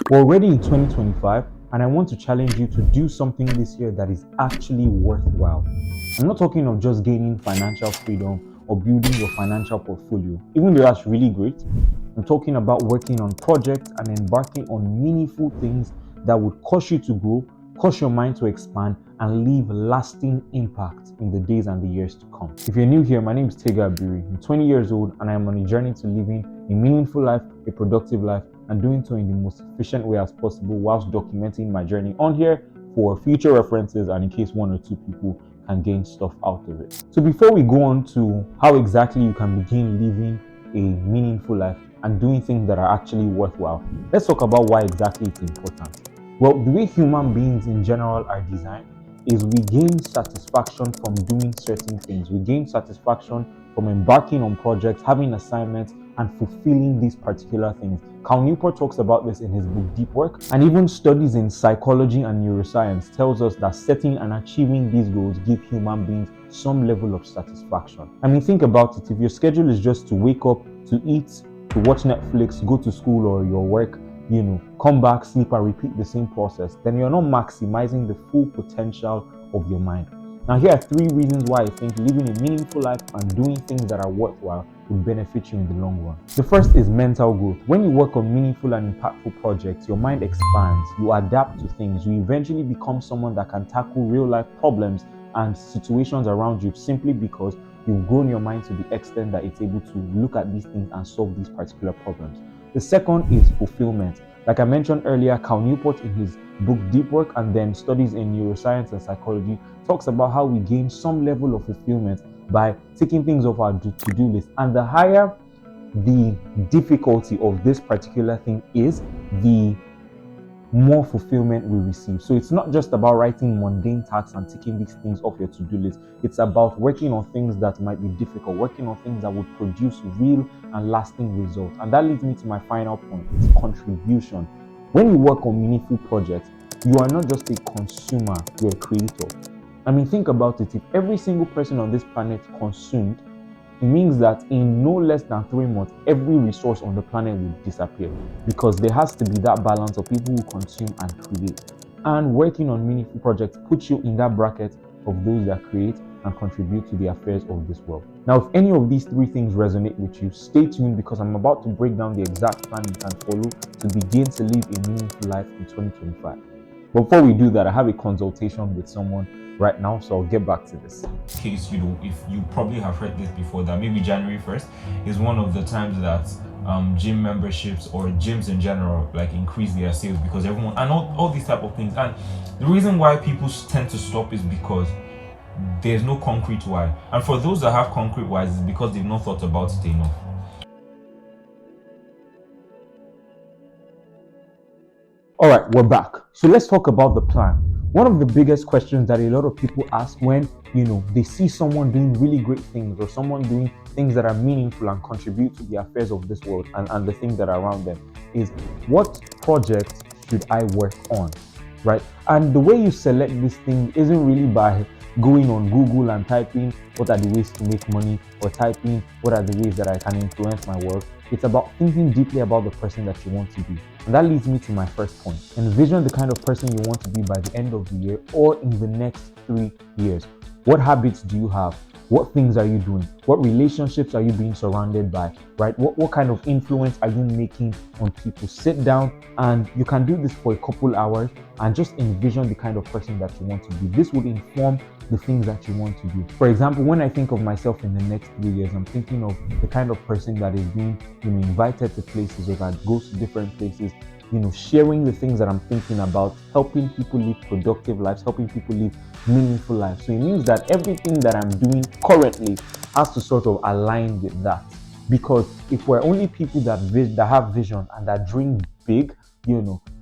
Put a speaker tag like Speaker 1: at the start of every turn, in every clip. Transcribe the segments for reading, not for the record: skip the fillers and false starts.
Speaker 1: We're already in 2025, and I want to challenge you to do something this year that is actually worthwhile. I'm not talking of just gaining financial freedom or building your financial portfolio, even though that's really great. I'm talking about working on projects and embarking on meaningful things that would cause you to grow, cause your mind to expand, and leave lasting impact in the days and the years to come. If you're new here, my name is Tega Abiri. I'm 20 years old and I am on a journey to living a meaningful life, a productive life, and doing so in the most efficient way as possible whilst documenting my journey on here for future references and in case one or two people can gain stuff out of it. So before we go on to how exactly you can begin living a meaningful life and doing things that are actually worthwhile, let's talk about why exactly it's important. Well, the way human beings in general are designed is we gain satisfaction from doing certain things. We gain satisfaction from embarking on projects, having assignments, and fulfilling these particular things. Cal Newport talks about this in his book Deep Work, and even studies in psychology and neuroscience tells us that setting and achieving these goals give human beings some level of satisfaction. I mean, think about it. If your schedule is just to wake up, to eat, to watch Netflix, go to school or your work, come back, sleep, and repeat the same process, then you're not maximizing the full potential of your mind. Now, here are 3 reasons why I think living a meaningful life and doing things that are worthwhile will benefit you in the long run. The first is mental growth. When you work on meaningful and impactful projects, your mind expands, you adapt to things, you eventually become someone that can tackle real life problems and situations around you simply because you've grown your mind to the extent that it's able to look at these things and solve these particular problems. The second is fulfillment. Like I mentioned earlier, Cal Newport in his book Deep Work and then studies in neuroscience and psychology talks about how we gain some level of fulfillment by taking things off our to-do list. And the higher the difficulty of this particular thing is, the more fulfillment we receive. So it's not just about writing mundane tasks and taking these things off your to-do list. It's about working on things that might be difficult, working on things that would produce real and lasting results. And that leads me to my final point. It's contribution. When you work on meaningful projects, you are not just a consumer, you're a creator. I mean, think about it. If every single person on this planet consumed, it means that in no less than 3 months, every resource on the planet will disappear, because there has to be that balance of people who consume and create. And working on meaningful projects puts you in that bracket of those that create and contribute to the affairs of this world. Now, if any of these 3 things resonate with you, stay tuned because I'm about to break down the exact plan you can follow to begin to live a meaningful life in 2025. Before we do that, I have a consultation with someone right now, so I'll get back to this.
Speaker 2: Case, if you probably have heard this before, that maybe January 1st is one of the times that gym memberships or gyms in general like increase their sales, because everyone and all these type of things. And the reason why people tend to stop is because there's no concrete why, and for those that have concrete whys, it's because they've not thought about it enough.
Speaker 1: All right, we're back. So let's talk about the plan. One of the biggest questions that a lot of people ask when, they see someone doing really great things or someone doing things that are meaningful and contribute to the affairs of this world and the things that are around them is, what project should I work on, right? And the way you select this thing isn't really by going on Google and typing what are the ways to make money or typing what are the ways that I can influence my work. It's about thinking deeply about the person that you want to be. And that leads me to my first point. Envision the kind of person you want to be by the end of the year or in the next 3 years. What habits do you have? What things are you doing? What relationships are you being surrounded by, right? What kind of influence are you making on people? Sit down, and you can do this for a couple hours and just envision the kind of person that you want to be. This would inform the things that you want to do. For example, when I think of myself in the next 3 years, I'm thinking of the kind of person that is being invited to places or that goes to different places, sharing the things that I'm thinking about, helping people live productive lives, helping people live meaningful lives. So it means that everything that I'm doing currently has to sort of align with that. Because if we're only people that have vision and that dream big,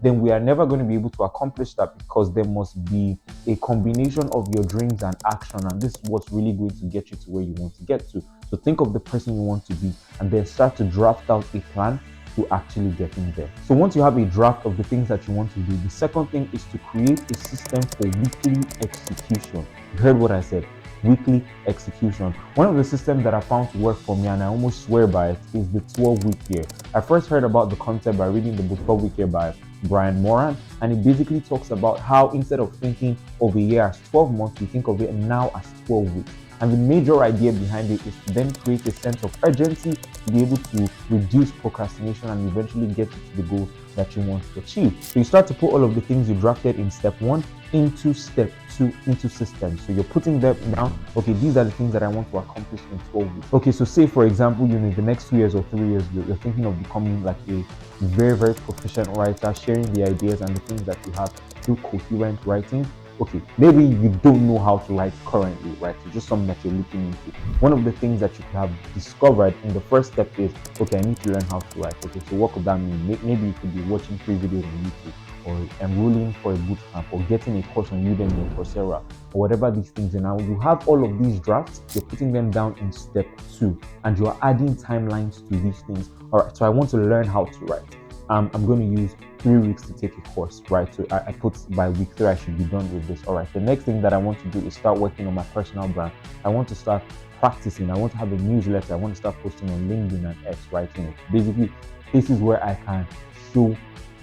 Speaker 1: then we are never going to be able to accomplish that, because there must be a combination of your dreams and action, and this is what's really going to get you to where you want to get to. So think of the person you want to be and then start to draft out a plan to actually getting there. So once you have a draft of the things that you want to do, the second thing is to create a system for weekly execution. You heard what I said. weekly execution. One of the systems that I found to work for me, and I almost swear by it, is the 12-week year. I first heard about the concept by reading the book 12-Week Year by Brian Moran, and it basically talks about how instead of thinking of a year as 12 months, we think of it now as 12 weeks. And the major idea behind it is to then create a sense of urgency to be able to reduce procrastination and eventually get you to the goals that you want to achieve. So you start to put all of the things you drafted in step 1 into step 2 into systems. So you're putting them down. Okay, these are the things that I want to accomplish in 12 weeks. Okay, so say for example, in the next 2 years or 3 years, you're thinking of becoming like a very, very proficient writer, sharing the ideas and the things that you have through coherent writing. Okay, maybe you don't know how to write currently, right? It's just something that you're looking into. One of the things that you could have discovered in the first step is, okay, I need to learn how to write. Okay, so what could that mean? Maybe you could be watching free videos on YouTube, or enrolling for a bootcamp, or getting a course on Udemy or Coursera, or whatever these things are. Now you have all of these drafts, you're putting them down in step 2, and you're adding timelines to these things. All right, so I want to learn how to write. I'm going to use 3 weeks to take a course, right? So I put by week 3 I should be done with this. All right, the next thing that I want to do is start working on my personal brand. I want to start practicing. I want to have a newsletter. I want to start posting on LinkedIn and X, right? Basically places where I can show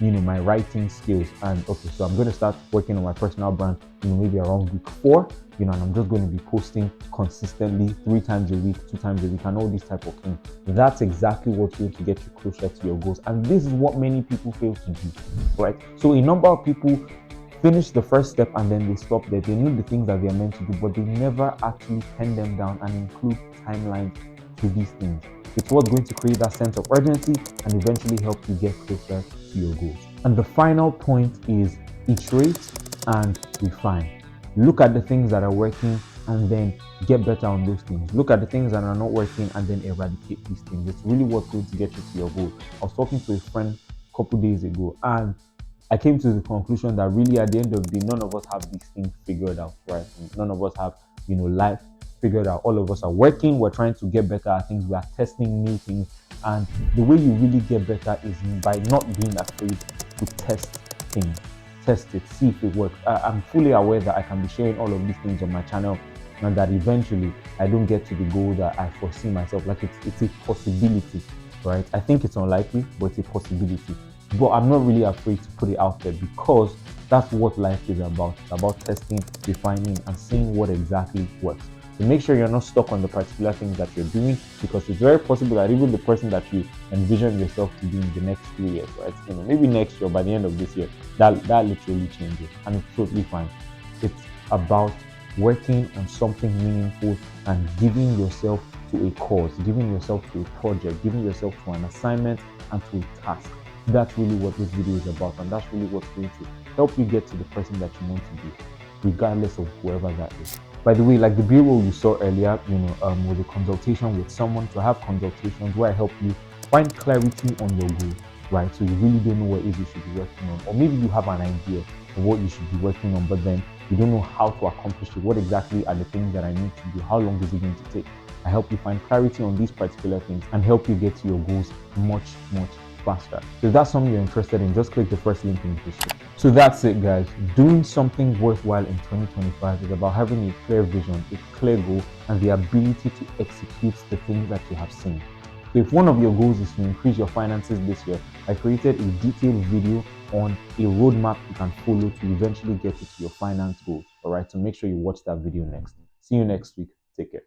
Speaker 1: my writing skills. And okay, so I'm going to start working on my personal brand maybe around week 4, and I'm just going to be posting consistently 3 times a week, 2 times a week, and all these type of things. That's exactly what's going to get you closer to your goals, and this is what many people fail to do, right? So a number of people finish the first step and then they stop there. They know the things that they are meant to do, but they never actually pen them down and include timelines to these things. It's what's going to create that sense of urgency and eventually help you get closer to your goals. And the final point is iterate and refine. Look at the things that are working and then get better on those things. Look at the things that are not working and then eradicate these things. It's really what's going to get you to your goal. I was talking to a friend a couple days ago, and I came to the conclusion that really at the end of the day, none of us have these things figured out, right? None of us have, life figured out. All of us are working, we're trying to get better at things, we are testing new things. And the way you really get better is by not being afraid to test things. Test it, see if it works. I'm fully aware that I can be sharing all of these things on my channel and that eventually I don't get to the goal that I foresee myself. Like it's a possibility, right? I think it's unlikely, but it's a possibility. But I'm not really afraid to put it out there because that's what life is about. It's about testing, refining, and seeing what exactly works. So make sure you're not stuck on the particular things that you're doing, because it's very possible that even the person that you envision yourself to be in the next 3 years, right? Maybe next year, by the end of this year, that literally changes, and it's totally fine. It's about working on something meaningful and giving yourself to a cause, giving yourself to a project, giving yourself to an assignment and to a task. That's really what this video is about, and that's really what's going to help you get to the person that you want to be, regardless of whoever that is. By the way, like the B-roll you saw earlier, was a consultation with someone. To have consultations where I help you find clarity on your goal, right? So you really don't know what it is you should be working on, or maybe you have an idea of what you should be working on, but then you don't know how to accomplish it. What exactly are the things that I need to do? How long is it going to take? I help you find clarity on these particular things and help you get to your goals much, much faster. So if that's something you're interested in, just click the first link in the description. So that's it, guys. Doing something worthwhile in 2025 is about having a clear vision, a clear goal, and the ability to execute the things that you have seen. So if one of your goals is to increase your finances this year, I created a detailed video on a roadmap you can follow to eventually get you to your finance goals. All right, so make sure you watch that video next. See you next week. Take care.